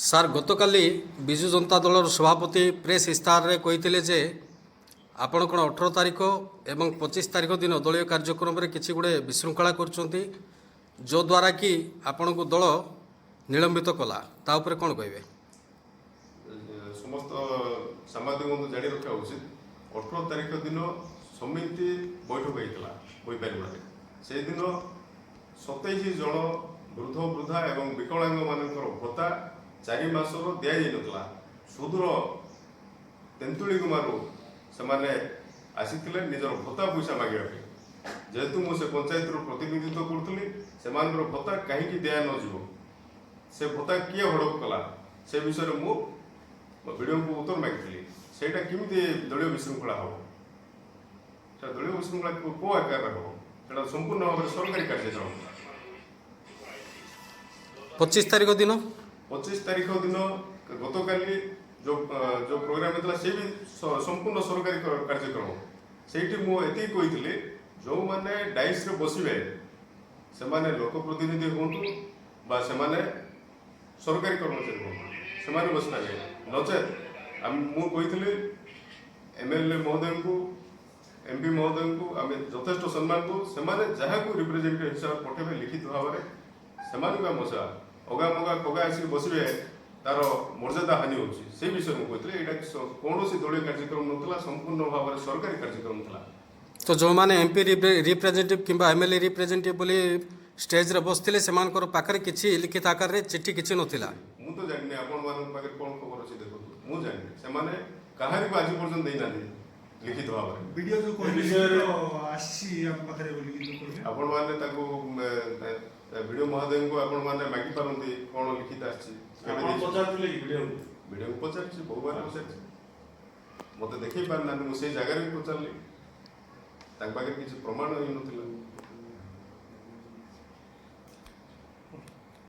Sir ଗତକାଲି ବିଜୁ ଜନତା ଦଳର ସଭାପତି ପ୍ରେସ୍ ଇସ୍ତାହାରରେ କହିଥିଲେ ଯେ ଆପଣ କ'ଣ 18 ତାରିଖ ଏବଂ 25 ତାରିଖ ଦିନ ଦଳୀୟ କାର୍ଯ୍ୟକ୍ରମରେ କିଛି ଗୁଡ଼େ ବିଶୃଙ୍ଖଳା କରୁଛନ୍ତି ଯଦ୍ୱାରା କି ଆପଣଙ୍କୁ ଦଳ ନିଲମ୍ବିତ କଲା, ତା ଉପରେ କ'ଣ କହିବେ? ସମସ୍ତ ସାମ୍ବାଦିକଙ୍କୁ ଜାଣି ରଖିବା ଉଚିତ। 18 ତାରିଖ ଦିନ ସମିତି ବୈଠକ ହୋଇଥିଲା ହୋଇପାରିବାରେ। ସେହିଦିନ 27 ଜଣ ବୃଦ୍ଧ ବୃଦ୍ଧା ଏବଂ ବିକଳାଙ୍ଗମାନଙ୍କର ଭତ୍ତା 4 ମାସର ଦିଆଯାଇନଥିଲା। ସୁଦୂର ତେନ୍ତୁଳିଗୁମାରୁ ସେମାନେ ଆସିଥିଲେ ନିଜର ଭତ୍ତା ପଇସା ମାଗିବା ପାଇଁ। ଯେହେତୁ ମୁଁ ସେ ପଞ୍ଚାୟତର ପ୍ରତିନିଧିତ୍ୱ କରୁଥିଲି, ସେମାନଙ୍କର ଭତ୍ତା କାହିଁକି ଦିଆ ନଯିବ, ସେ ଭତ୍ତା କିଏ ହଡ଼ପ କଲା, ସେ ବିଷୟରେ ମୁଁ ଭିଡ଼ିଓକୁ ଉତ୍ତର ମାଗିଥିଲି। ସେଇଟା କେମିତି ଦଳୀୟ ବିଶୃଙ୍ଖଳା ହେବ? ସେଟା ଦଳୀୟ ବିଶୃଙ୍ଖଳା କେଉଁ ଆକାରରେ ହେବ? ସେଟା ସମ୍ପୂର୍ଣ୍ଣ ଭାବରେ ସରକାରୀ କାର୍ଯ୍ୟକ୍ରମ। 25 ତାରିଖ ଦିନ 25 ତାରିଖ ଦିନ ଗତକାଲି ଯେଉଁ ପ୍ରୋଗ୍ରାମ ହେଇଥିଲା ସେ ବି ସମ୍ପୂର୍ଣ୍ଣ ସରକାରୀ କାର୍ଯ୍ୟକ୍ରମ। ସେଇଠି ମୁଁ ଏତିକି କହିଥିଲି, ଯେଉଁମାନେ ଡାଇସ୍ରେ ବସିବେ ସେମାନେ ଲୋକପ୍ରତିନିଧି ହୁଅନ୍ତୁ ବା ସେମାନେ ସରକାରୀ କର୍ମଚାରୀ ହୁଅନ୍ତୁ, ସେମାନେ ବସିପାରିବେ। ନଚେତ୍ ମୁଁ କହିଥିଲି MLA ମହୋଦୟଙ୍କୁ, MP ମହୋଦୟଙ୍କୁ ଆମେ ଯଥେଷ୍ଟ ସମ୍ମାନ ଦେଉ। ସେମାନେ ଯାହାକୁ ରିପ୍ରେଜେଣ୍ଟେଟିଭ୍ ହିସାବରେ ପଠାଇବେ ଲିଖିତ ଭାବରେ ସେମାନଙ୍କୁ ଆମେ ବସିବା। ଅଗାମଗା କଗା ଆସିକି ବସିବେ, ତାର ମର୍ଯ୍ୟାଦା ହାନି ହେଉଛି। ସେଇ ବିଷୟରେ ମୁଁ କହିଥିଲି ଏଇଟା କୌଣସି ଦଳୀୟ କାର୍ଯ୍ୟକ୍ରମ ନଥିଲା, ସମ୍ପୂର୍ଣ୍ଣ ଭାବରେ ସରକାରୀ କାର୍ଯ୍ୟକ୍ରମ ଥିଲା। ତ ଯେଉଁମାନେ MP ରିପ୍ରେଜେଣ୍ଟେଟିଭ୍ କିମ୍ବା MLA ରିପ୍ରେଜେଣ୍ଟେଟିଭ୍ ବୋଲି ଷ୍ଟେଜ୍ରେ ବସିଥିଲେ ସେମାନଙ୍କର ପାଖରେ କିଛି ଲିଖିତ ଆକାରରେ ଚିଠି କିଛି ନଥିଲା। ମୁଁ ତ ଜାଣିନି ଆପଣମାନଙ୍କ ପାଖରେ କ'ଣ ଖବର ଅଛି ଦେଖନ୍ତୁ, ମୁଁ ଜାଣିନି। ସେମାନେ କାହାରିକୁ ଆଜି ପର୍ଯ୍ୟନ୍ତ ଦେଇନାହାନ୍ତି ଲିଖିତ ଭାବରେ। ଆପଣମାନେ ତାକୁ ଭିଡ଼ିଓ ମହୋଦୟଙ୍କୁ ଆପଣମାନେ ମାଗିପାରନ୍ତି କ'ଣ ଲିଖିତ ଆସିଛି। ଭିଡ଼ିଓକୁ ପଚାରିଛି, ବହୁବାର ପଚାରିଛି, ମୋତେ ଦେଖେଇ ପାରିନାହାନ୍ତି। ମୁଁ ସେଇ ଜାଗାରେ ବି ପଚାରିଲି, ତାଙ୍କ ପାଖରେ କିଛି ପ୍ରମାଣ ହେଇନଥିଲା।